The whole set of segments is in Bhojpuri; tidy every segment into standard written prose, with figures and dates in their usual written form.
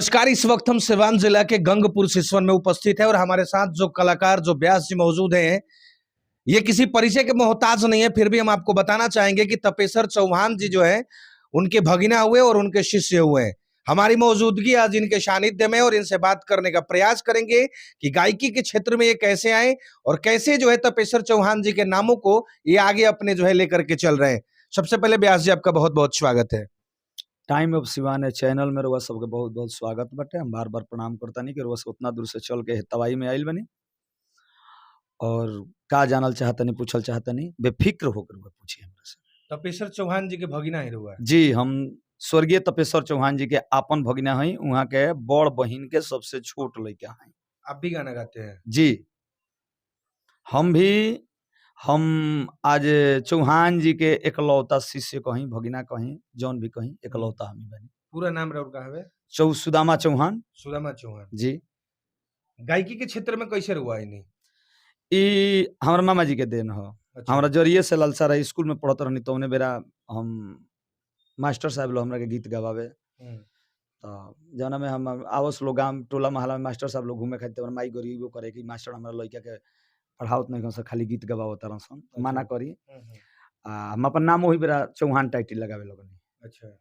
नमस्कार। इस वक्त हम सिवान जिला के गंगपुर सिसवन में उपस्थित है और हमारे साथ जो कलाकार जो व्यास जी मौजूद हैं, ये किसी परिचय के मोहताज नहीं है, फिर भी हम आपको बताना चाहेंगे कि तपेश्वर चौहान जी जो है उनके भगिना हुए और उनके शिष्य हुए हैं। हमारी मौजूदगी आज इनके सानिध्य में और इनसे बात करने का प्रयास करेंगे कि गायकी के क्षेत्र में ये कैसे आए और कैसे जो है तपेश्वर चौहान जी के नामों को ये आगे अपने जो है लेकर के चल रहे हैं। सबसे पहले व्यास जी आपका बहुत बहुत स्वागत है। टाइम ऑफ सिवान चैनल में रउआ सबके बहुत बहुत स्वागत बाटे। हम बार बार प्रणाम करता नहीं कि रउआ सब उतना दूर से चल के तवाई में आइल बनी और का जानल चाहतनी पूछल चाहतनी बेफिक्र होकर पूछिए हमरा से। तपेश्वर चौहान जी के भगिना ही हुआ है। जी, हम स्वर्गीय तपेश्वर चौहान जी के आपन भगिना हई, वहाँ के बड़ बहिन के सबसे छोट लड़का हई। आप भी गाना गाते हैं? जी, हम आज चौहान जी के एकलौता शिष्य कहीं, भगिना कहीं, जौन भी कहीं, एकलौता हम ही बनी। पूरा नाम रउर का हवे? सुदामा चौहान। सुदामा चौहान जी, गायकी के क्षेत्र में कैसे हुआ इन्हीं? ई हमार मामा जी के देन ह। अच्छा। हमरा जरिए से ललसा रही, स्कूल में पढ़त रहनी तो बेरा हम मास्टर साहब लोग हमरा के गीत गवावे। तो जौना में हम आवस लोग गांव टोला मोहल्ला में मास्टर साहब लोग घूमे खातिर हमरा माई गरीबो करे कि मास्टर हमरा लइका के पढ़ावत नहीं सन, खाली गीत गवावत तारन सन, मना करी। हम अपन नाम वही बेरा चौहान टाइटल लगावे लगनी। अच्छा,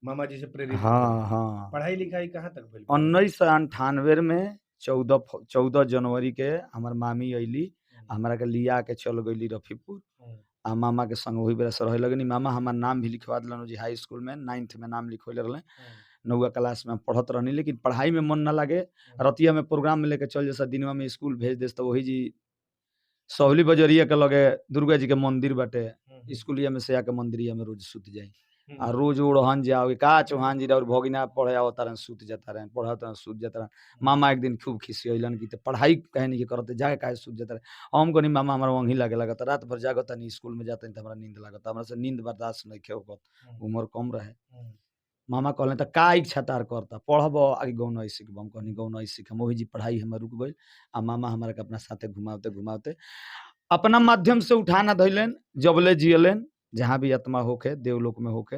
मामा जी से प्रेरित हाँ होके। हाँ, पढ़ाई लिखाई कहाँ तक भइल? 1998 में 14 जनवरी के हमार मामी अइली, हमरा के लिया के चल गइली रफीपुर। आ मामा के संग वही बेरा से रहे लगनी। मामा हमार नाम भी लिखवा दिलन जी हाई स्कूल में, 9th में नाम लिखवले रहले। 9वीं क्लास में पढ़त रहनी, लेकिन पढ़ाई में मन ना लागे। रतिया में प्रोग्राम में लेके चल जैसा दिनवा में स्कूल भेज देस, तो वही जी सहौली बजरिया के लगे दुर्गा जी के मंदिर बाटे, स्कूलिया में से आके मंदिरिया में रोज सुत जाई। आ रोज ओढ़न जाओ का चौहान जी और भगिना पढ़े आवत रहे, सुत जाता रहे, पढ़त रहे, सुत जाता रहे। मामा एक दिन खूब खिसियलन कि पढ़ाई कहे नहीं करते, जाके काहे सुत जाता रहे। हम कहनी मामा हमारा वहीं लागे लगता, रात भर जागत नहीं, स्कूल में जाते तो हमारा नींद लागत, हमरा से नींद बर्दाश्त नहीं होत, उम्र कम रहे। मामा कहले तो का इच्छा तार करता, पढ़ब आगे गौनई सीखब। हम कहनी गौनई सीखम। वही जी पढ़ाई हमार रुक गई। आ मामा हमारा के अपना साथे घुमावते घुमावते अपना माध्यम से उठाना धैलन, जबले जियलन, जहाँ भी आत्मा होके, देवलोक में होके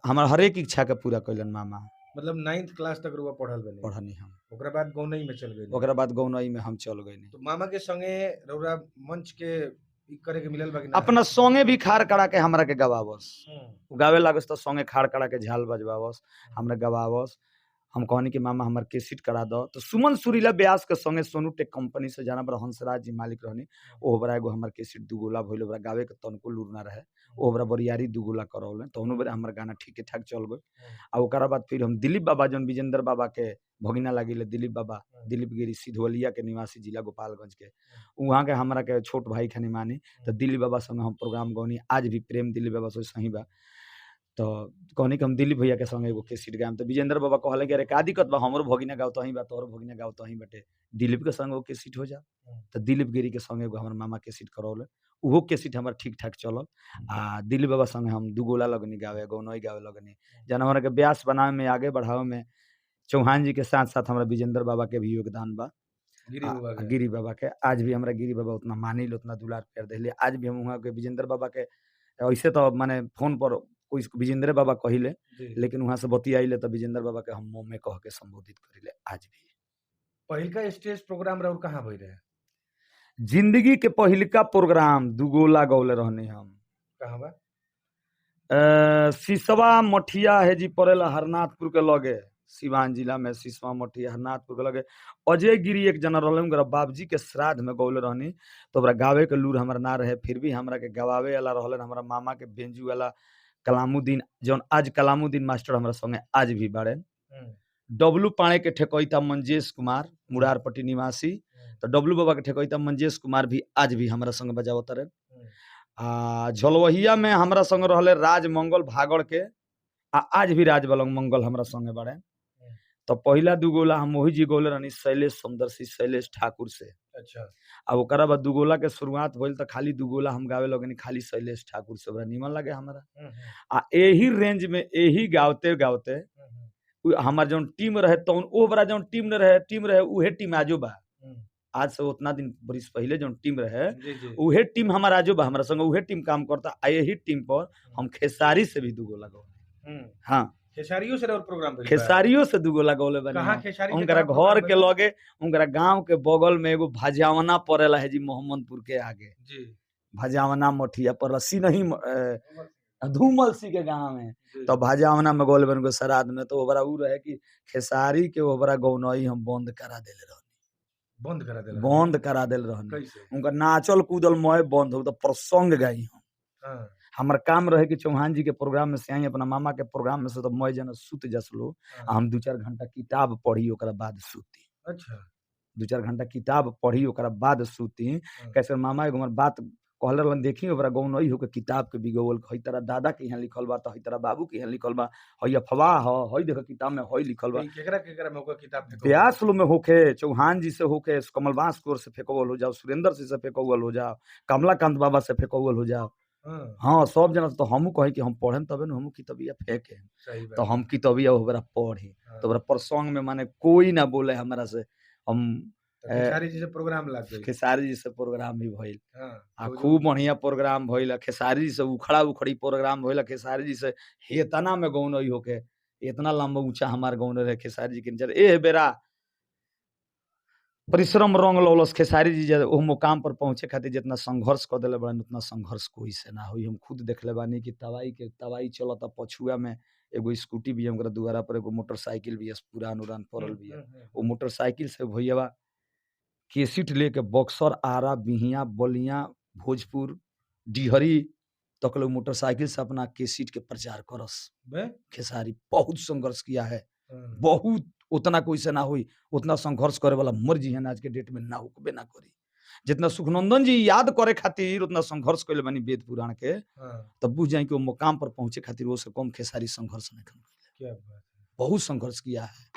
हमार हर एक इच्छा के पूरा कैलन मामा। मतलब 9th क्लास तक रुआ पढ़ल बने? पढ़नी हम। ओकरा बाद गौनई में चल गए? ओकरा बाद गौनई में हम चल गए। तो मामा के संगे रउरा मंच के इ करे के मिलल बा कि ना? अपना संगे भी खाड़ करा के हमरा के गवावस, गावे लागस तो संगे खाड़ करा के झाल बजवावस, हमरा गवावस। हम कहनी कि मामा हमार केसिट करा दो, तो सुमन सुरीला व्यास के संगे सोनू टेक कंपनी से जाना बड़ा हंसराज जी मालिक रहनी। ओ बड़ा एगो हमार केसिट दुगोला भइल, ओकरा गावे के तनको लूर ना रहे, ओ बड़ा बरियारी दुगोला करौले, तो उन्होंने हमार गाना ठीक ठाक चल गए। आ ओकरा बाद फिर हम दिलीप बाबा जौन विजेंद्र बाबा के भगिना लागिले, दिलीप बाबा, दिलीप गिरी सिधवलिया के निवासी, जिला गोपालगंज के, वहाँ के हमरा के छोट भाई खानी मानी। तो दिलीप बाबा संगे हम प्रोग्राम गौनी, आज भी प्रेम दिलीप बाबा से सही बा। तो कहनी कि हम दिलीप भैया के संगे एगो केसिट गायम, तो विजेंद्र बाबा कहले कि अरे का दिक्कत बा, हमरो भगिना गाओ तही बा, तोहरो भगिना गाओ तही बाटे, दिलीप के संग वो केसिट हो जा। तो दिलीप गिरी के संगे एगो हमर मामा केसिट करौले, उहो केसिट हमर ठीक ठाक चलल। आ दिलीप बाबा संगे हम दुगोला लगनी गावे, गौनई गावे लगनी, जन हमरा के ब्यास बनावे में, आगे बढ़ावे में चौहान जी के साथ साथ हमरा विजेंद्र बाबा के भी योगदान बा। गिरी बाबा के आज भी हमरा गिरी बाबा उतना मानिल, उतना दुलार प्यार देले। आज भी हम वहाँ के विजेंद्र बाबा के ऐसे तो माने फोन पर कोई विजेंद्र बाबा कहिले, लेकिन वहाँ से बतियाइले तो विजेंद्र बाबा के हम मुंह में कह के संबोधित करिले आज भी। पहिलका स्टेज प्रोग्राम रउर कहाँ भइल रहे? जिंदगी के पहिलका प्रोग्राम दुगोला गौले रहने हम। कहाँ बा? सिसवा मठिया है जी पड़ेला हरनाथपुर के लगे, सिवान जिला में सिसवा मठिया हरनाथपुर के लगे। अजय गिरी एक जना रहले, बाबूजी के श्राद्ध में गौले रहनी, तो ओकरा गावे के लूर हमरा ना रहे, फिर भी हमरा के गवावे वाला रहलन हमरा मामा के बेंजू वाला कलामुद्दीन, जौन आज कलामुद्दीन मास्टर हमरा संगे आज भी बाड़े। डब्लू पाणे के ठेकैता मंजेश कुमार, मुरारपट्टी निवासी, तो डब्लू बाबा के ठेकैता मंजेश कुमार भी आज भी हमरा संगे बजावत रहे। झलवहिया में हमरा संग रहले राज मंगल भागड़ के, आज भी राज मंगल हमरा संगे बाड़े। तो पहला दुगोला हम वही जी गौले रहनी शैलेश समदर्शी, शैलेश ठाकुर से। अच्छा। अब ओकरा बाद दुगोला के शुरुआत भइल तो खाली दुगोला हम गावे लगनी खाली शैलेश ठाकुर से, बड़ा निमन लगे हमरा। यही रेंज में यही गावते गावते हमार जौन टीम रहे तो ओ बड़ा जौन टीम रहे उहे टीम आजो बा। आज से उतना दिन बरिस पहले जौन टीम रहे उहे टीम हमारा आजो बा, हमरा संग उहे टीम काम करता। यही टीम पर हम खेसारी से भी दुगोला गौनी। हाँ, खेसारियों से और प्रोग्राम भइल बा? खेसारियों से दुगो लगौले बनी कहाँ हम। खेसारी से उनकरा कहाँ प्रोग्राम घर के भइल बा? लगे, उनकरा गांव के बगल में एगो भजावना पड़ेला है जी, मोहम्मदपुर के आगे जी भजावना मठिया पर रस्सी नहीं धूमल सी के गांव में। जी। तो भजावना में गोल बन गो श्राद्ध में, तो ओबरा उ रहे कि खेसारी के ओबरा गौनई हम बंद करा देले रहनी, बंद करा देला बंद करा देले रहनी। कैसे? उनका नाचल कूदल मय बंद हो, तो प्रसंग गाई हम। हाँ हमार काम रहे कि चौहान जी के प्रोग्राम में से आई, अपना मामा के प्रोग्राम में से, तो मैं जना सुत जसलो, हाँ। हम 2-4 घंटा किताब पढ़ी, ओकरा बाद सुती। अच्छा 2-4 घंटा किताब पढ़ी, ओकरा बाद सुती। हाँ। कैसे मामा एगो हमर बात कहले रहलन, देखी ओकरा गौनई हो के किताब के बिगोवल, हई तरह दादा के यहाँ लिखल बा, तो हई तरह बाबू के यहाँ लिखल बा, हई अफवाह ह, हई देख किताब में हई लिखल बा। तो ई केकरा में ओकर किताब फेंको? व्यास लो में होके, चौहान जी से होके, कमलबास कोर से फेंकवल हो जाओ, सुरेंद्र सिंह से फेंकवल हो जाओ, कमलाकांत बाबा से फेंकवल हो जाओ। हाँ हाँ सब जना। तो हमू कहे कि हम पढ़े तबे न हमू किताबिया फेंके, सही तो बात। हम किताबिया ओकरा पढ़ी। हाँ। तो ओकरा प्रसंग में माने कोई ना बोले हमरा से, हम तो खेसारी जी से प्रोग्राम लग गई। खेसारी जी से प्रोग्राम भी भइल, हाँ आ तो खूब बढ़िया प्रोग्राम भइल। खेसारी जी से उखड़ा उखड़ी प्रोग्राम भइल, खेसारी जी से हेतना में गौनई होके, इतना लंबा ऊंचा हमार गौन रहे खेसारी जी के नीचे। ए बेरा परिश्रम रंग लौलस खेसारी जी जे ओ मुकाम पर पहुंचे खातिर जितना संघर्ष कर दिले बड़न, उतना संघर्ष कोई से ना होई। हम खुद देखले बानी कि तवाई चलता, पछुआ में एगो स्कूटी भी हमरा दुआरा पर, एगो मोटरसाइकिल भी पुरान उरान पड़ल भी है। वो मोटरसाइकिल से भैया केसिट लेके बक्सर, आरा, बिहिया, बलिया, भोजपुर, डिहरी तक लोग मोटरसाइकिल से अपना केसिट के प्रचार करस। बे? खेसारी बहुत संघर्ष किया है, हाँ। बहुत। उतना कोई से ना हुई, उतना संघर्ष करे वाला मर जी है आज के डेट में ना होकबे ना करी। जितना सुखनंदन जी याद करे खातिर उतना संघर्ष कइले बानी वेद पुराण के, हाँ तब बुझ जाए कि वो मुकाम पर पहुंचे खातिर वो से कम खेसारी संघर्ष नहीं कइले। क्या बात है। बहुत संघर्ष किया है।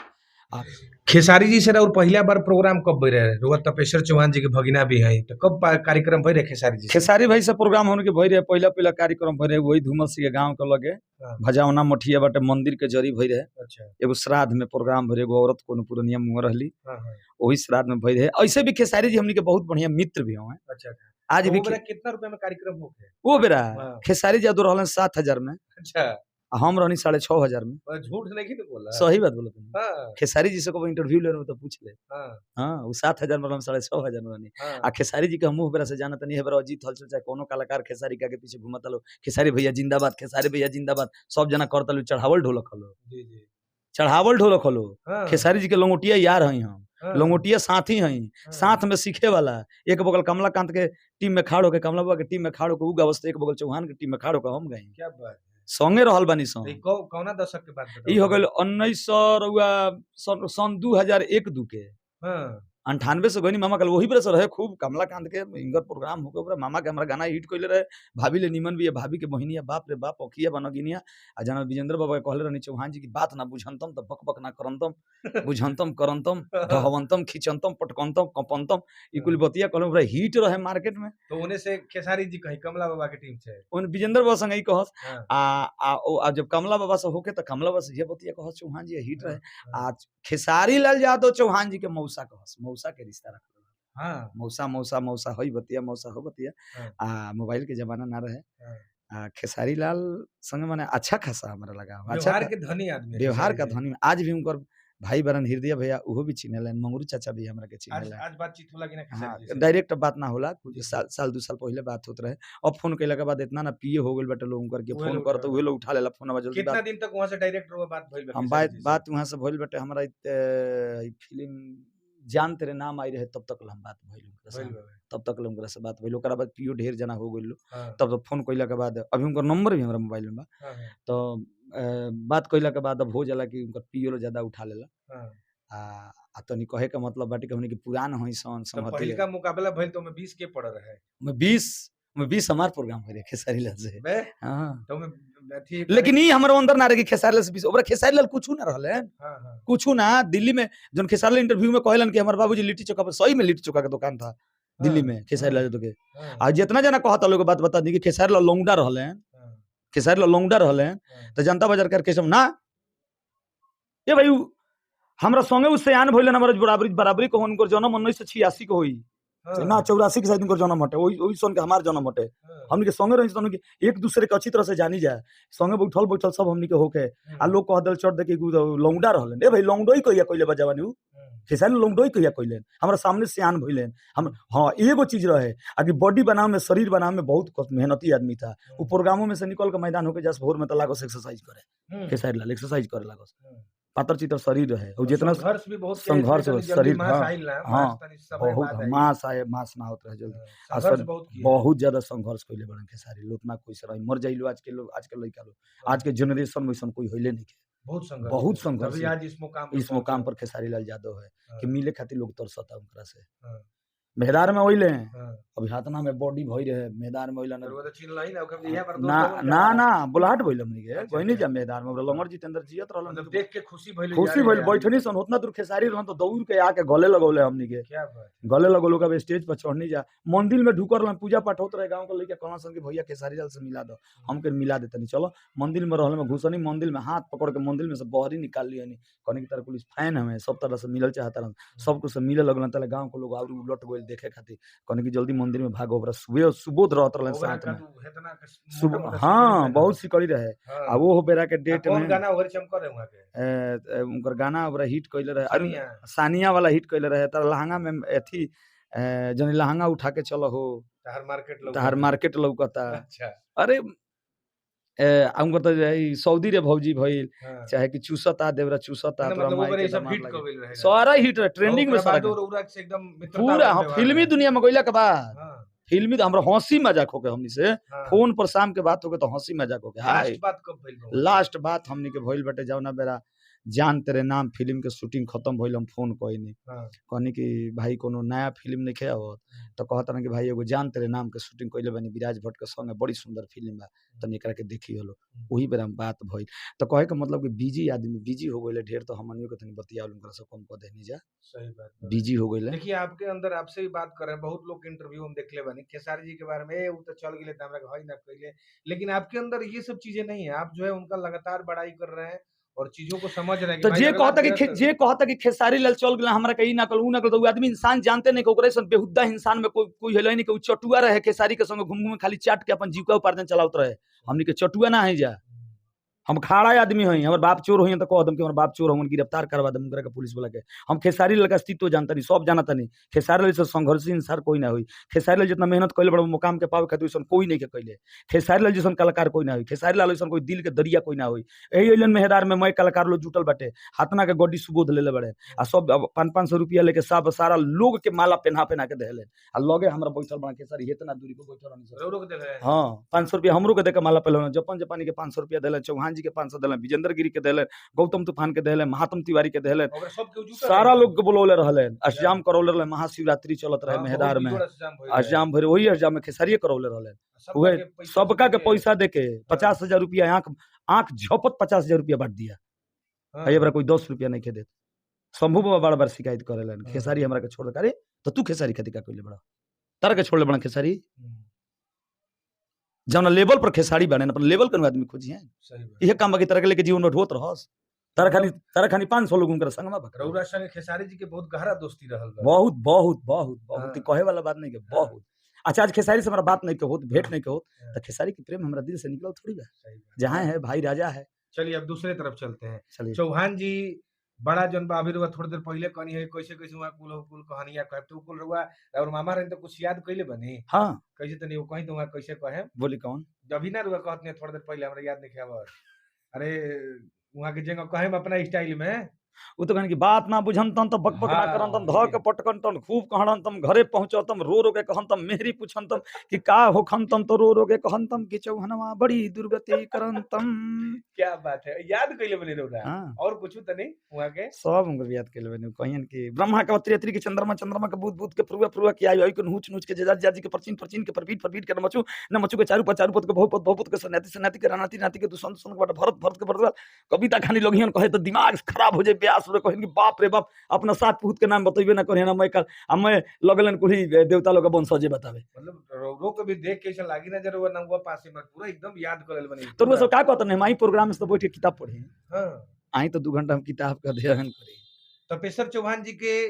खेसारी जी से और पहला बार प्रोग्राम कब भई रहे? रुआ तपेश्वर चौहान जी के भगिना भी हैं, तो कब कार्यक्रम भई रहे खेसारी जी से? खेसारी भाई से प्रोग्राम होने के भई रहे, पहला कार्यक्रम भई रहे वही धूमल सिंह के गांव के लगे हाँ। भजावना मठिया बाटे मंदिर के जरी भई रहे। अच्छा एगो श्राद्ध में प्रोग्राम भई रहे, एगो औरत कोनो पुरनिया मुंह रहली, हाँ हाँ वही श्राद्ध में भई रहे। ऐसे भी खेसारी जी हमनी के बहुत बढ़िया मित्र भी हैं। अच्छा आज तो भी वो बेरा कितना रुपए में कार्यक्रम हो गए? वो बेरा हाँ। खेसारी जादू रहलन 7,000 में, अच्छा आ हम रहनी 6,500 में। और झूठ नहीं तो बोला? सही बात बोला तुमने। हाँ खेसारी जी से कब इंटरव्यू ले रहे हो तो पूछ ले। हाँ हाँ वो 7,000 में, हम 6,500 में रहनी। हाँ आ खेसारी जी के मुंह बेरा से जाना तनी है, बेरा अजीत हलचल चाहे कोनो कलाकार खेसारी के आगे पीछे घुमता लो, खेसारी भैया जिंदाबाद, खेसारी भैया जिंदाबाद, सब जना करता लो, चढ़ावल ढोलक हलो, जी जी चढ़ावल ढोलक हलो। हाँ खेसारी जी के लंगोटिया यार हई हम, हाँ, लंगोटिया साथी हई, हाँ। साथ में सीखे वाला। एक बगल कमलाकांत के टीम में खाड़ होके, कमला बाबा के टीम में खाड़ होके उ गावस, एक बगल चौहान के टीम में खाड़ होके हम गई। क्या बात है। संगे रहल बानी सन। तो ई कौना दशक के बात ई हो गइल 1900 सन 2001-2 के। हाँ 98 से गनी मामा कल वही बरस रहे खूब। कमलाकांत के इंगर प्रोग्राम होके ओकरा मामा के हमरा गाना हिट कइले रहे। भाभी ले निमन भी है, भाभी के बहिनिया, बाप रे बाप अखिया बनगिनिया। आ जना विजेंद्र बाबा के कहले रहनी चौहान जी की बात ना बुझंतम त बक बक ना करंतम, बुझंतम करंतम, ढहवंतम, खिचंतम, पटकंतम, कंपंतम, ई कुल बतिया कहले ओकरा हिट रहे मार्केट में। तो उन्हें से खेसारी जी कहीं कमला बाबा के टीम से? उन विजेंद्र बाबा संग ई कहस। हाँ आ जब कमला बाबा से होके त कमला बाबा से ये बतिया कहस चौहान जी हिट रहे। हाँ आज खेसारी लाल यादव चौहान जी के मौसा कहस, मौसा के रिश्ता रख हाँ मौसा मौसा मौसा हई बतिया, मौसा हो बतिया। हाँ मोबाइल के जमाना ना रहे। हाँ। खेसारी लाल संग माने अच्छा खासा हमरा लगा, अच्छा व्यवहार के धनी आदमी है व्यवहार का खेसारी जी। धनी। आज भी उनकर भाई बरन हृदय भैया उहो भी चिन्हलन, मंगरू चाचा भी हमरा के आज चिन्हलन। आज बातचीत होला कि ना हाँ खेसारी जी से? डायरेक्ट बात ना होला, कुछ जी। साल 2 साल पहले बात होत रहे। अब फोन कइला के बाद इतना ना पिए हो गइल बाटे लोग, उनकर के उहे फोन लोग कर तो उठा उहे लोग उठा लेला फोनवा जल्दी कितना बात। दिन तक वहां से डायरेक्ट हुआ बात भइल बा हम खेसारी जी से? बात वहां से भइल बाटे हमरा फिल्म जान तेरे नाम आई रहे तब तक हम बात भइल उनकरा से, भइल बा। तब तक उनकरा से बात भइल। ओकरा बाद पियो ढेर जना हो गइल। हाँ तब तो फोन कइला के बाद अभी उनकर नंबर भी हमरा मोबाइल में बा। हाँ हाँ, तो बात कइला के बाद अब हो जाला कि उनकर पियो ज्यादा उठा लेला। हाँ। आ तनी कहे के मतलब बाटे कि हमनी के पुरान हई सन तो संगति। पहिलका मुकाबला भइल तो में 20 के पड़ रहे में 20 हमार प्रोग्राम हो रहे खेसारी लाल से। बे हां तो में अथी लेकिन ई हमरो अंदर ना रहे कि खेसारी लाल से 20 ओकरा खेसारी लाल कुछ ना रहले, हाँ हाँ कुछ ना। दिल्ली में जन खेसारी लाल इंटरव्यू में कहलन कि हमर बाबूजी लिट्टी चोखा पर, सही में लिट्टी चोखा के दुकान था दिल्ली में खेसारी लाल यादव के। हाँ, आ जितना जना कहता लोग बात बता दी कि खेसारी लाल लौंडा रहले, हाँ, खेसारी लाल लौंडा रहले। हाँ। तो जनता बाजार करके सब ना ए भाई हमरा संगे उ सयान भइलन, हमरा बराबरी बराबरी को उनकर जन्म 1986 के होई। ना 84 के शायद उनकर जन्म हटे, वही सन के हमार जन्म हटे। हमनी के संगे रही हमनी के एक दूसरे के अच्छी तरह से जानी जाए, संगे बैठल सब हमनी के होके आ लोग कह देल चढ़ दे के लौंडा रहलन। ए भाई लौंडोई कहिया कइले बा जवानी उ खेसारी लौंडोई कहिया कइले हमरा सामने सियान भइलेन हम। हाँ एगो चीज रहे आगे बॉडी बनावे में, शरीर बनावे में बहुत मेहनती आदमी था। वो प्रोग्रामों में से निकल के मैदान होके जस भोर में तो लागो एक्सरसाइज करे, खेसारी लाल एक्सरसाइज करे लागो, पातर चितर शरीर रहे और जितना संघर्ष भी बहुत संघर्ष शरीर। हाँ बहुत मास आए, मास ना होत रहे जल्दी। संघर्ष बहुत ज्यादा संघर्ष कइले बड़न खेसारी। लोतना कोई से रही मर जाइलो आज के लोग, आज के लइका लोग, आज के जनरेशन में ऐसा कोई होइले नहीं के। बहुत संघर्ष अभी आज इस मुकाम पर खेसारी लाल यादव है कि मिले खातिर लोग तरसता उनकरा से। मेहदार में होइले अभी हाथना में बॉडी भई रहे, मेहदार में होइला ना बुलाहट भइल हमनी के कोई नहीं जा मेहदार में। लंगर जितेंद्र जियत रहलन, मतलब देख के खुशी भइल बैठनी सन उतना दूर खेसारी रहन तो दौड़ के आके गले लगौले हमनी के। क्या बात, गले लगोलो का स्टेज पर चढ़नी जा, मंदिर में ढुकर रहन, पूजा पाठ होत रहे, गांव के लइका कहना सन कि भैया खेसारी लाल से मिला दो, हमके मिला देतनी। चलो मंदिर में रहले में घुसनी, मंदिर में हाथ पकड़ के मंदिर में से बहरी निकाल लियनी, कहनी की तरह पुलिस फैन हमें सब तरह से मिलल चाहता रहन, सबको से मिले लगलन। तले गांव के लोग और उलट गइल देखे खातिर, कहनी की जल्दी मंदिर में भागो। ओकरा सुबह सुबोध रहत रहलन साथ में सुबह। हाँ बहुत सिकड़ी रहे आ वो बेरा के डेट में गाना ओवर चमक रहे वहां के उनकर गाना ओकरा हिट कइले रहे। अरे सानिया वाला हिट कइले रहे। तर लहंगा में एथी जनी लहंगा उठा के चलो हो तहार मार्केट लौकता। अच्छा अरे उनकर तो सऊदी रे भौजी भइल चाहे कि चूसता देवरा चूसता सारा हिट ट्रेंडिंग में सारा पूरा। हाँ फिल्मी दुनिया में गइला के बाद फिल्मी हमरा हंसी मजाक होके हमनी से फोन पर शाम के बात होके तो हंसी मजाक होके। लास्ट बात हमनी के भइल बटे जौना बेरा जान तेरे नाम फिल्म के शूटिंग खत्म भइल, हम फोन कइनी कहनी कि भाई कोनो नया फिल्म नहीं खे आवत, तो कहता ना कि भाई एगो जान तेरे नाम के शूटिंग कइले बानी विराज भट्ट के संगे, बड़ी सुंदर फिल्म बा, तनी एकरा के देखी हलो। वही बेरा बात भइल। तो कहे के मतलब कि बिजी आदमी बिजी हो गइले ढेर, तो हमनियो के तनी बतियावल उनकरा से कम क देनी जा। सही बात, बिजी हो गइले। देखिए आपके अंदर आपसे भी बात कर रहे हैं, बहुत लोग के इंटरव्यू हम देखले बानी खेसारी जी के बारे में, वो तो चल गेले त हमरा के हई ना कइले, लेकिन आपके अंदर ये सब चीजें नहीं है। आप जो है उनका लगातार बड़ाई कर रहे हैं और चीजों को समझ रहे हैं। तो जे कहता कि खेसारी लाल चल गेला हमरा के ई ना कल उ ना कल, तो आदमी इंसान जानते नहीं कि ओकरे सन बेहुदा इंसान में कोई हेलै नहीं कि चटुआ रहे खेसारी के संग घूम घूम खाली चाट के अपन जीविका उपार्जन चलावत रहे। हमनी के चटुआ ना है जा, हम खाड़ा आदमी हई। हमर बाप चोर होई तो कह दम कि हमर बाप चोर हमन गिरफ्तार करवा दम उनकरा के पुलिस वाला के। हम खेसारी लाल का अस्तित्व जानता नहीं, सब जानता नहीं। खेसारी लाल से संघर्षी इंसान कोई ना हुई। खेसारी लाल जितना मेहनत कइले बड़ा मुकाम के पावे खातिर वैसन कोई नहीं के कइले। खेसारी लाल जैसन कलाकार कोई ना हुई। खेसारी लाल वैसन कोई दिल के दरिया कोई ना हुई। एही एलन मेहदार में मैं कलाकार लोग जुटल बाटे, हाथना के गड्डी सुबोध लेले बड़े आ सब 500 रुपया लेके सब सारा लोग के माला पहना के देले आ लगे हमरा बैठल बड़ा खेसारी इतना दूरी पे बैठल रहनी। हां 500 रुपया हमरो के देके माला पहले, जपन जापानी के 500 रुपया देले, चौहान जी के 500 देले, विजेंद्र गिरी के देले, गौतम तूफान के देले, महात्म तिवारी के देले, सारा लोग के बुलौले रहले। अष्टजाम करौले रहले, महाशिवरात्रि चलत रहे मेहदार में, अष्टजाम भरे वही अष्टजाम में खेसारिये करौले रहले। उहे सबका के पैसा देके 50,000 रुपया आंख झपत 50,000 रुपया बांट दिया। ये बरा कोई 10 रुपया नहीं के देत। शंभू बाबा बार बार शिकायत करेलन खेसारी हमरा के छोड़ करे, तो तू खेसारी खातिर का कइले बड़ा, तारा के छोड़ले बड़ा खेसारी। जौना लेवल पर खेसारी बने अपन लेवल के आदमी खोजी है। यह काम बाकी तरह के लेके जीवन ढोत रहस। तारा खानी 500 लोग उनकर संगमा बक रउरा संगे खेसारी जी के बहुत गहरा दोस्ती रहल बा। बहुत बहुत बहुत बहुत कहे वाला बात नहीं के बहुत। अच्छा आज खेसारी से हमरा बात नहीं के होत, भेंट नहीं के होत, तो खेसारी के प्रेम हमरा दिल से निकलल थोड़ी बा। जहां है भाई राजा है। चलिए अब दूसरे तरफ चलते हैं। चौहान जी बड़ा जन बा, अभी रुआ थोड़ी देर पहले कहनी है कैसे वहां कुल कहानियां कहे तो कुल रुआ और मामा रे तो कुछ याद कइले बनी। हां कैसे तनी वो कहीं तो वहां कैसे कहे बोली कौन अभी ना रुआ कहत नहीं थोड़ी देर पहले हमरा याद नहीं आवा। अरे वहां के जगह कहे अपना स्टाइल में वो तो कहन की बात ना बुझन तम तो बकबक ना करन तम ध के पटकन तम खूब कहन तम घरे पहुंचो तम रो रो के कहन तम मेहरी पूछन तम कि का हो खन तम तो रो रो के कहन तम कि चौहनवा बड़ी दुर्गति करन तम। क्या बात है, याद कइले बनी रोरा। और पूछू तनी वहां के सब उनकर याद कइले बनी। कहिन कि ब्रह्मा के त्रियत्री के चंद्रमा के बुध के फुरुआ के आई के नूच नूच के जाजी के परचीन के परबीट के न मचू के चारू पत के बहुत के सनाती के रानाती के दुष्यंत के भरत के भरत कविता खानी लोगियन कहे तो दिमाग खराब हो जाए। व्यास रे कहन कि बाप रे बाप अपना सात पूत के नाम बतइबे ना करे ना मैं लगलन कुली देवता लोग के वंशज बतावे। मतलब रो के भी देख के ऐसा लागी ना जरूर ना हुआ पास में पूरा एकदम याद कर ले बनी। तो वो सब का कहत नहीं माई प्रोग्राम से तो बैठ के किताब पढ़े। हां आई तो 2 घंटा हम किताब का अध्ययन करे। तपेश्वर चौहान जी के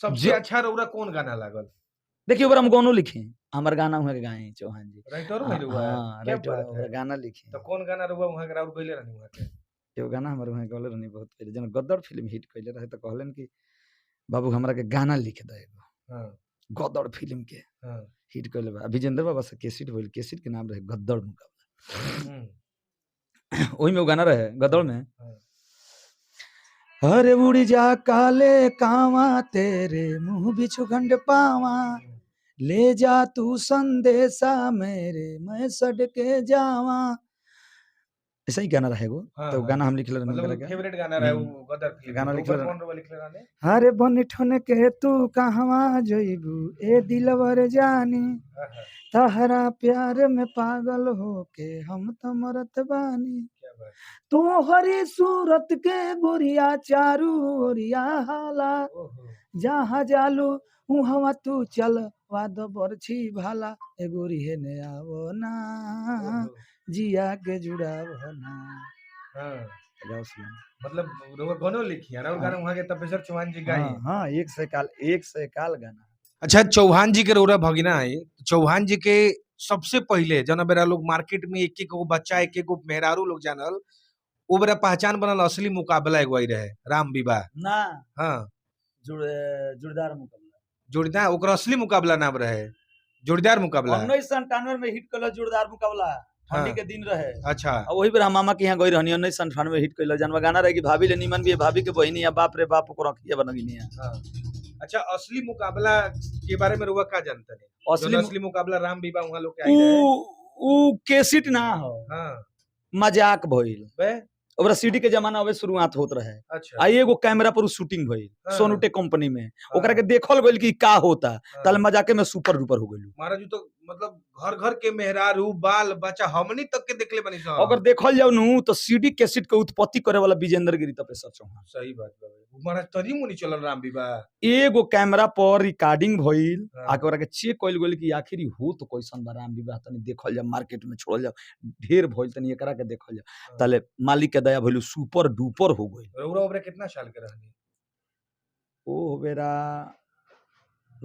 सबसे अच्छा रौरा कौन गाना लागल? देखिए ओकरा हम गानो लिखे हमार गाना हुआ के गाए चौहान जी राइटर भइल हुआ हाँ क्या राइटर बात ओकरा है गाना लिखे तो कौन गाना रुआ वहां के और गइले रहनी वहां के एगो गाना हमार वहाँ गौले रहनी बहुत पहले जन गदर फिल्म हिट कैले रहे तो कहलन कि बाबू हमरा के गाना लिख दे एगो हां गदर फिल्म के हां हिट कैले बा विजेंद्र बाबा से कैसेट भइल कैसेट के नाम रहे गदर मुकाबला हम्म ओही में वो गाना रहे गदर में हाँ। अरे उड़ी जा काले कावा तेरे मुंह बिछु खंड पावा ले जा तू संदेशा मेरे मैं सड़ के जावा ऐसा ही गाना रहेगो हाँ, तो हाँ, गाना हम लिखले रहनी मतलब लगा फेवरेट गाना रहा है वो गदर फिल्म गाना तो लिखले ऊपर रहनी कौन रुआ लिखले रहने अरे बन ठन के तू कहवा जइबू ए दिलवर जानी हाँ, हाँ, तहरा प्यार में पागल होके हम तो मरत बानी क्या बात तू हरी सूरत के बुढ़िया चारू ओरिया हाला ओहो जहाँ जालू हवा तू चल वाद बरछी भाला ए गोरी हे ने आवो ना ओहो जिया के जुड़ावो ना हाँ गाओ सुनाओ। मतलब रुआ गानो लिखी है और गाना वहां के तपेश्वर चौहान जी गाई हाँ हाँ एक से काल गाना अच्छा चौहान जी के रोरा भगिना है चौहान जी के सबसे पहले जना बेरा लोग मार्केट में एक एक गो बच्चा एक एक गो मेहरारू लोग जानल वो बेरा पहचान बनल असली मुकाबला एगो आई रहे राम विवाह ना हाँ जुड़दार मुकाबला जोड़ीदार ओकर असली मुकाबला नाम रहे जोड़ीदार मुकाबला 1997 में हिट कल जोरदार मुकाबला ठंडी हाँ। के दिन रहे अच्छा और वही पर हम मामा के यहाँ गई रहनी 1998 में हिट कल जानवा गाना रहे कि भाभी ले निमन भी है, भाभी के बहनी है बाप रे बाप को रखिए बनगिनी है हाँ। अच्छा असली मुकाबला के बारे में रुआ का जानता नहीं असली असली मुकाबला राम विवाह वहां लोग के आई रहे ऊ केसिट ना हो हाँ मजाक भइल बे ओकरा सीडी के जमाना अबे शुरुआत होत रहे अच्छा आ एगो कैमरा पर उ शूटिंग भइल हाँ। सोनूटे कंपनी में हाँ। ओकरा के देखल गइल कि का होता हाँ। ताले मजाके में सुपर डुपर हो गइल महाराज तो मतलब घर घर के मेहरारू बाल बच्चा हमनी तक के देखले बनी सब अगर देखल जाऊ नु तो सीडी कैसेट के उत्पत्ति करे वाला विजेंद्र गिरी तपेश्वर चौहान सही बात बा भाई। महाराज तरी मुनी चलल राम विवाह एगो कैमरा पर रिकॉर्डिंग भइल हाँ। आ के ओकरा के चेक कइल गइल कि आखिर हो तो कैसन बा राम विवाह तनी देखल जा मार्केट में छोड़ल जा ढेर भइल तनी एकरा के देखल जा हाँ। ताले मालिक के दया भइल सुपर डुपर हो गइल रउरा ओबरे कितना साल के रहनी ओ बेरा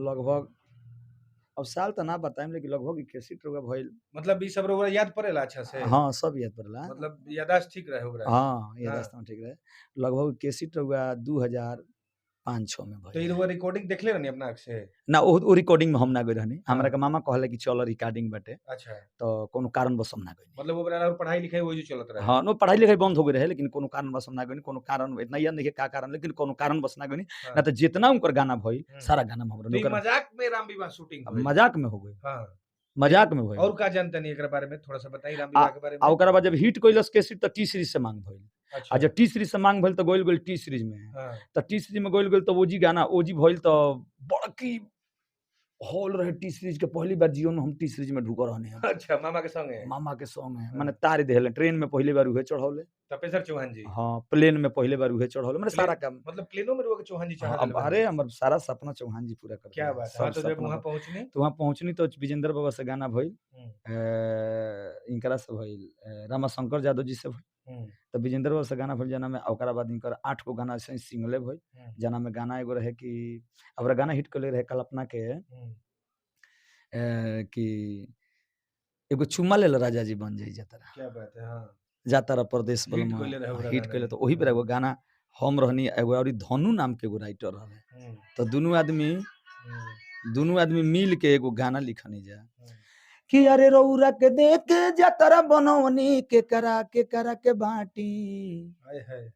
लगभग अब साल तो ना बताएं लेकिन लगभग 81 रुपया भइल मतलब ई सब रउरा याद पड़ेला अच्छा से हाँ सब याद पड़ला मतलब यादाश्त ठीक रहे ओकरा हाँ ये हाँ। रास्ता में ठीक रहे लगभग 81 रुपया 2005-06 में तो भइल ई रउरा रिकॉर्डिंग देखले रहनी अपना आँख से ना ओ रिकॉर्डिंग में हम ना गए रहनी हमरा हाँ। के मामा कहले कि चल रिकॉर्डिंग बाटे अच्छा तो कोनो कारणवश हम ना गइनी मतलब ओकरा और पढ़ाई लिखाई वही जो चलत रहे हाँ नो पढ़ाई लिखाई बंद हो गई रहे लेकिन कोनो कारणवश हम ना गइनी कोनो कारण इतना याद नहीं का कारण लेकिन कोनो कारणवश ना गइनी हाँ। ना तो जितना उनकर गाना भइल सारा गाना में तो ई हमरा मजाक में राम विवाह शूटिंग भइल। मजाक में हो गई हाँ मजाक में भइल और का जानते नहीं एकरा बारे में थोड़ा सा बताई राम आ विवाह के बारे आ में ओकरा बाद जब हिट कइलस कैसेट तो टी सीरीज से मांग भइल आ अच्छा जब टी सीरीज से मांग भइल तो गोल टी सीरीज में हाँ तो टी सीरीज में गोल तो ओजी गाना ओजी भइल तो बड़की हॉल रहे टी सीरीज के पहली बार जीवन में हम टी सीरीज में ढुक रहने हैं अच्छा मामा के संगे मामा के सॉन्ग है हाँ। माने तार देहले ट्रेन में पहली बार उहे चढ़ौले तपेश्वर चौहान जी हाँ प्लेन में पहले बार उहे चढ़ौले माने सारा काम मतलब प्लेनो में रुआ के चौहान जी चढ़ा हाँ, देले अरे हमर सारा सपना चौहान जी पूरा कर क्या दिया, बात है सब हाँ तो जब सपना वहां बा- पहुंचनी तो वहाँ पहुंचनी तो विजेंद्र बाबा से गाना भइल हम्म, इनकरा से भइल रामाशंकर यादव जी से भइल हम्म, तो विजेंद्र बाबा से गाना भइल जना में ओकरा बाद इनकर 8 गो गाना ऐसे सिंगले भइल हम्म, जना में गाना एगो रहे कि अब गाना हिट कर रहे कल्पना के हम्म, कि एगो चुम्मा ले राजा जी बन जाई जाता क्या बात है हाँ जाता परदेश हिट बलमा कइले रहे ओकरा हिट गाना कइले ई। तो वही पर एगो गाना हम रहनी एगो और धनु नाम के एगो राइटर रहे हम्म, तो दोनों आदमी मिल के एगो गाना लिखनी जा हम्म, कि अरे रौरा के देख जतरा बनवनी के करा के बाटी हाय हाय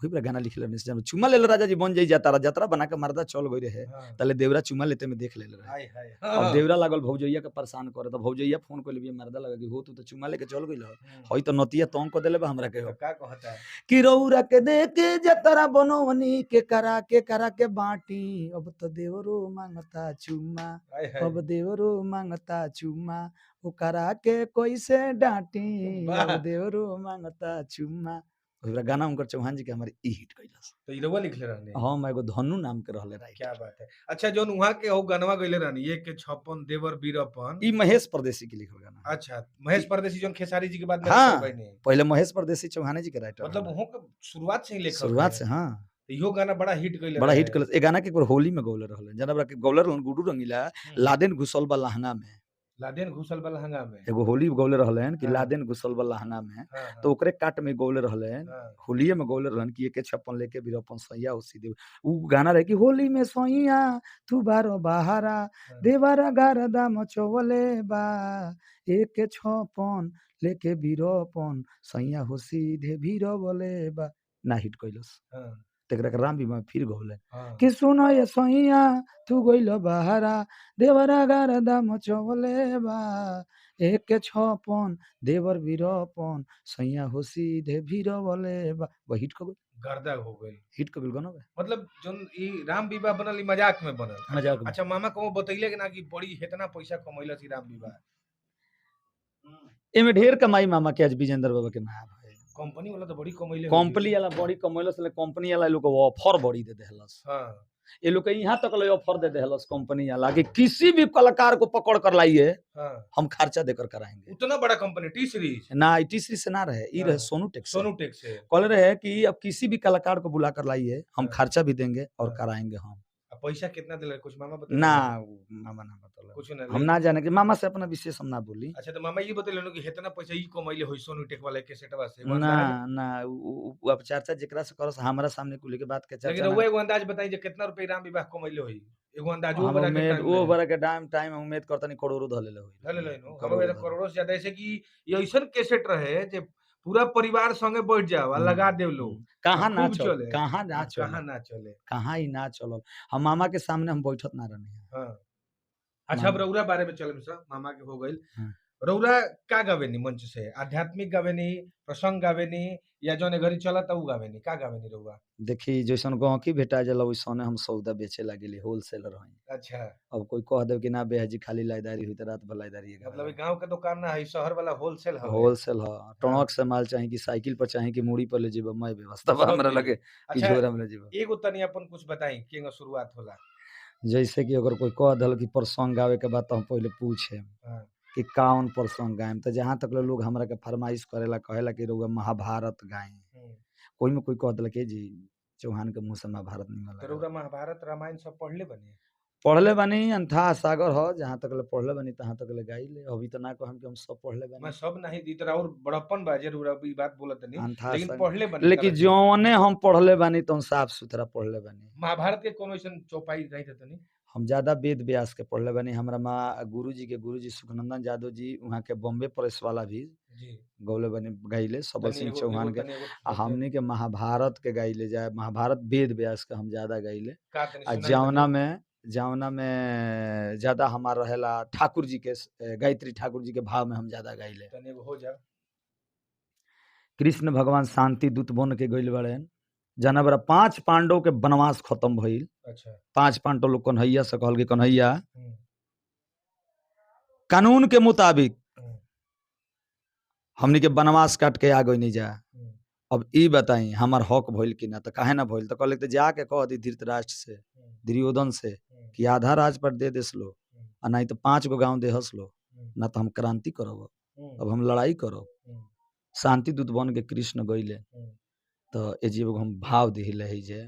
वही पर गाना लिख लेने से चुम्मा ले राजा जी बन जाई जाता जतरा बना के मर्दा चल गई रहे हाँ, तले देवरा चुम्मा लेते में देख ले रहे हाय हाय अब हाँ, देवरा लागल भौजैया के परेशान करे तो भौजैया फोन कर लिए मर्दा लगा कि हो तू तो चुम्मा लेके चल गइल हई तो नतिया तंग कर देले बा हमरा के तो का कहता है कि रौरा के देख जतरा बनवनी के करा के बाटी अब तो देवरो मांगता चुम्मा हाय हाय अब देवरो मांगता चुम्मा वो करा के कैसे डांटी वाह। अब देवरो मांगता चुम्मा ओकरा गाना उनकर चौहान जी के हमारे ई हिट कइलस तो ई रउआ लिखले रहनी हम एगो धनु नाम के रहले राइट क्या बात है अच्छा जोन वहां के हो गनवा गइले रहनी ये के छप्पन देवर बीरपन ई महेश परदेसी के लिखल गाना अच्छा महेश परदेसी जोन खेसारी जी के बाद में हाँ। लिखल बनी पहले महेश परदेसी चौहान जी के राइटर मतलब रहले। वहाँ के शुरुआत से ही लेखक शुरुआत हैं। से हाँ इहो गाना बड़ा हिट कइले बड़ा रहे। हिट कल ए गाना के एक बार होली में गौले रहले जना बड़ा के गौले रहलन गुडू रंगीला लादेन घुसल बा लहंगा में लादेन घुसल बा लहंगा में। एगो होली गौले रहलन कि हाँ। लादेन घुसल बा लहंगा में हाँ, हाँ, तो ओकरे काट में गौले रहलन हाँ, होलिये में गौले रहलन कि एके छप्पन लेके भी अपन सैया हो सीधे उ गाना रहे कि होली में सैया तू बारो बहारा हाँ। देवारा गारदा मचवले बा एके छप्पन लेके बीरोपन सैया हो सीधे भीरो बोले बा ना हिट कइलस हाँ, तेकरा के राम बीमा फिर गौले हाँ। कि सुनो ये सैया तू गइल बहारा देवरा गारदा मचवले बा एक छपन देवर बीरपन सैया हो सीधे भीरो बोले बा वह हिट क गर्दा हो गइल। गइल गाना बा मतलब जोन ई राम विवाह बनल ई मजाक में बनल। मजाक में। अच्छा मामा को बतैले कि ना कि बड़ी इतना पैसा कमैलस ई राम विवाह। एमे ढेर कमाई मामा के आज विजेंद्र बाबा के नाम है कंपनी वाला तो बड़ी कमैले कंपनी वाला बड़ी कमैलस कंपनी वाला लोग ऑफर बड़ी दे देहलस हाँ। ये लोग के यहाँ तक ले ऑफर दे देहलस कंपनी वाला कि किसी भी कलाकार को पकड़ कर लाइए हाँ। हम खर्चा देकर कराएंगे उतना बड़ा कंपनी टी सीरीज ना टीसी से ना रहे ई रहे हाँ। सोनू टेक्स सोनू टेक से कॉल रहे कि अब किसी भी कलाकार को बुला कर लाइए हम हाँ। खर्चा भी देंगे और हाँ। कराएंगे हम अब पैसा कितना दिले कुछ मामा बता ना मामा ना बतला कुछ ना हम ना जाने कि मामा से अपना विशेष हम ना बोली अच्छा तो मामा ये बतैले कि इतना पैसा ई कमैले होई सोनू टेक वाला के सेटवा से ना ना अब चर्चा जेकरा से करस हमारा सामने कुल के बात के लेकिन चर्चा वो एगो अंदाज बताई जे कितना रुपए राम विवाह कमैले होई एगो अंदाज वो हम बता के उम्मीद टाइम वो बड़ा के टाइम उम्मीद करता नहीं करोड़ों धले होई ले ले नो हम करोड़ों से ज्यादा ऐसे कि ये ऐसा कैसेट रहे जे पूरा परिवार संगे बैठ जाओ लगा देव लोग कहाँ ना खूब चले कहाँ ना चले कहाँ ना चले कहाँ ही ना चलल हम मामा के सामने हम बैठत ना रहनी हाँ अच्छा अब रौरा बारे में चलम सा मामा के हो गइल हाँ। रौरा का गावेनी मंच से आध्यात्मिक गावेनी प्रसंग गावेनी या जौन घरी चलत उ गावेनी का गावेनी रौरा देखी जैसन गहकी भेटा जाला वैसने हम सौदा बेचे लागिली होलसेलर हई अच्छा अब कोई कह दे कि ना बेहजी खाली लाइदारी हुई तो रात भर लाइदारी मतलब ई गांव के दुकान ना है शहर वाला होलसेल है होलसेल ह टणक से माल चाहे कि साइकिल पर चाहे कि मूड़ी पर ले जेब मैं व्यवस्था बा हमरा लगे कि अच्छा झोरा में ले जेब एगो तनी अपन कुछ बताई केंगा शुरुआत होला जैसे कि अगर कोई कह दल कि प्रसंग गावे के बाद तो हम पहले पूछे हाँ कि कौन प्रसंग गाएम तो जहाँ तक लोग हमरा के फरमाइश करेला कहेला कि रउआ महाभारत गाएं कोई में कोई कह दल कि जी चौहान के मुंह से महाभारत नहीं तो वाला रौरा महाभारत रामायण सब पढ़ले बनी पढ़ले बानी अंथा सागर हो जहाँ तक ले पढ़ले बानी तहाँ तक ले गाई ले अभी तो ना कहम कि हम सब पढ़ले मैं बानी सब नहीं दी तरह और बड़प्पन बा जरूर अभी बात बोलत नहीं अंथा लेकिन सागर पढ़ले बनी लेकिन जौने हम पढ़ले बानी तो हम साफ सुथरा पढ़ले बानी महाभारत के कोनो ऐसन चौपाई नहीं थे तनी हम ज्यादा वेद व्यास के पढ़ले बानी हमरा माँ गुरुजी सुखनंदन यादव जी वहाँ के बॉम्बे प्रेस वाला भी जी गौले बनी गाइले सबल तनी सिंह एगो चौहान के तनी एगो आ हमनी के महाभारत के गाइले जाए महाभारत वेद व्यास के हम ज्यादा गाइले का तनी आ सुनाई जावना में ज्यादा हमारा रहेला ठाकुर जी के गायत्री ठाकुर जी के भाव में हम ज्यादा गाइले तनी एगो हो जा कृष्ण भगवान शांति दूत बन के गइल बड़े जना बड़ा 5 पांडव के वनवास खत्म भइल अच्छा 5 पांडव लोग कन्हैया से कहल कि कन्हैया हम्म, कानून के मुताबिक हम्म, हमनी के वनवास काट के आ गई नहीं जा हम्म, अब ई बताई हमार हक भइल कि ना तो काहे ना भइल तो कहले तो जाके कह दी धृतराष्ट्र से दुर्योधन से कि आधा राज पर दे देस लो आ नहीं तो 5 गो गांव देहस लो ना तो हम क्रांति करब अब हम लड़ाई करब शांति दूत बन के कृष्ण गइले तो एजीब हम भाव दिले है जे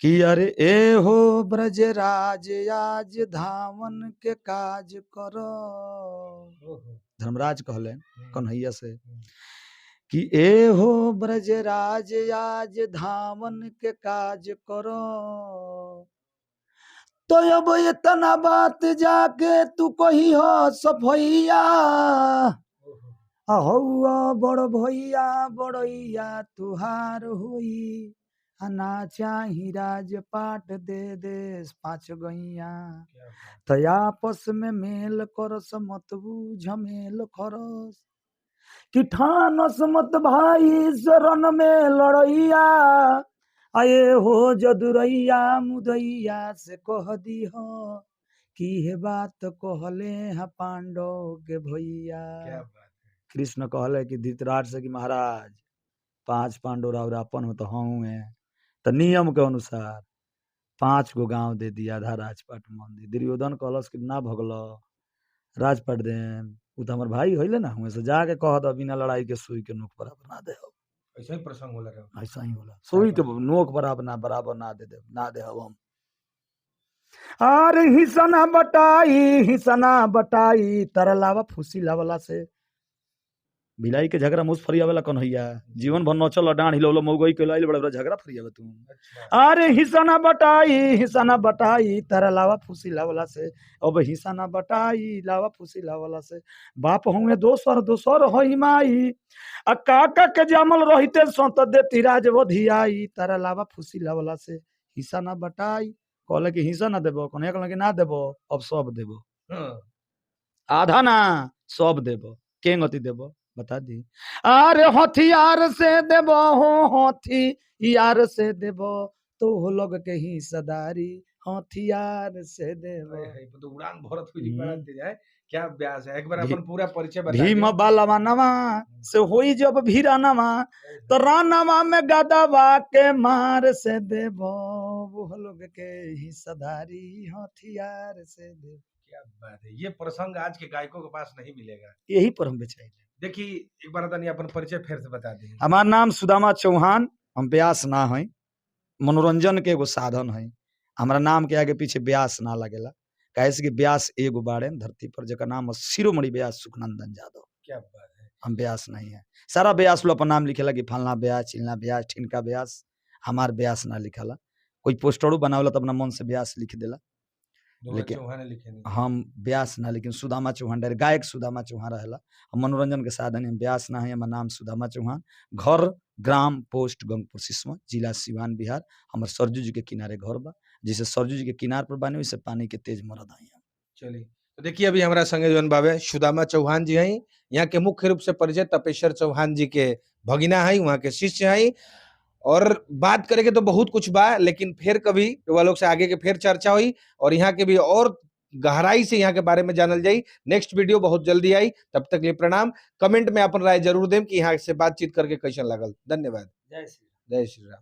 कि अरे ए हो ब्रजराज आज धावन के काज करो धर्मराज कहले कन्हैया से कि ए हो ब्रजराज आज धावन के काज करो तो अब इतना बात जाके तू कही हो सफैया हौआ बड़ भैया बड़ैया तुहार होई ना चाही राजपाट दे देश 5 गैया तो आपस में मेल करस मत झमेल करस कि ठानस मत भाई शरण में लड़ैया आए हो जदुरैया मुदैया से कह दी हो कि हे बात कहले हा पांडव के भैया कृष्ण कहले कि धृतराष्ट्र से कि महाराज 5 पांडव और अपन हो तो हम है तो नियम के अनुसार 5 गो गांव दे दिया आधा राजपाट मंदिर दुर्योधन कहलस कि ना भगल राजपाट दे उ तो हमार भाई होइले ना हुए से जाके कह दो बिना लड़ाई के सुई के नोक पर बना दे ऐसा ही प्रसंग होला रहे ऐसा ही होला सोई तो नोक बराबर ना दे हम अरे हिसना बटाई तरलावा फूसी लावला से भिलाई के झगड़ा मुस फरिया वाला कौन हैया जीवन भर नचल डांड हिलौलो मौगई के लाइल बड़ा झगड़ा फरिया तू अच्छा अरे हिसना बटाई तरलावा फूसी लावला से अब हिसना बटाई लावा फूसी लावला से बाप होंगे दोसर होई माई आ काका के जामल रहिते संत देती राज वधियाई तरलावा फूसी लावला से हिस्सा ना बटाई कहले कि हिस्सा ना देबो कोने कहले कि ना देबो अब सब देबो हाँ, आधा ना सब देबो केंगति देबो बता दी अरे हथियार से देबो हो हथियार से देबो तो हो लोग के हिस्सेदारी हथियार से देबो तो उड़ान भरत हुई बड़ा तेज है क्या ब्याज है एक बार भी- अपन पूरा परिचय बता भीम दियो। बालवा नवा से होई जब भीरा नवा तो रानवा में गदवा के मार से देबो वो लोग के हिस्सेदारी हथियार से देबो क्या बात है ये प्रसंग आज के गायकों के पास नहीं मिलेगा यही पर हम बेचाई देखिए एक बार तनी अपन परिचय फिर से बता दी हमार नाम सुदामा चौहान हम ब्यास ना है मनोरंजन के एगो साधन है हमारा नाम के आगे पीछे ब्यास ना लगेला कैसे कि ब्यास एगो बाड़े धरती पर जेकर नाम है शिरोमणि ब्यास सुखनंदन यादव क्या बात है हम ब्यास नहीं है सारा ब्यास लोग अपन नाम लिखेला कि फलना ब्यास चिलना ब्यास ठिनका ब्यास हमार ब्यास ना लिखेला कोई पोस्टरो बनावेला तो अपना मन से ब्यास लिख देला लेकिन चौहान ने लिखे नहीं हम ब्यास ना लेकिन सुदामा चौहान डायरेक्ट गायक सुदामा चौहान रहेला हम मनोरंजन के साधन हम ब्यास ना है हमार नाम सुदामा चौहान घर ग्राम पोस्ट गंगपुर सिसवा जिला सिवान बिहार हमार सरजू जी के किनारे घर बा जिसे सरजू जी के किनार पर बानी वैसे पानी के तेज मरद आई चलिए तो देखिए अभी हमारा संगे जौन बाबे सुदामा चौहान जी हैं यहाँ के मुख्य रूप से परिचय तपेश्वर चौहान जी के भगिना है वहाँ के शिष्य हैं और बात करेंगे तो बहुत कुछ बा लेकिन फिर कभी वो लोग से आगे के फिर चर्चा हुई और यहाँ के भी और गहराई से यहाँ के बारे में जानल जाई नेक्स्ट वीडियो बहुत जल्दी आई तब तक लिए प्रणाम कमेंट में अपन राय जरूर दें कि यहाँ से बातचीत करके कैसन लगल धन्यवाद जय श्री जय श्री राम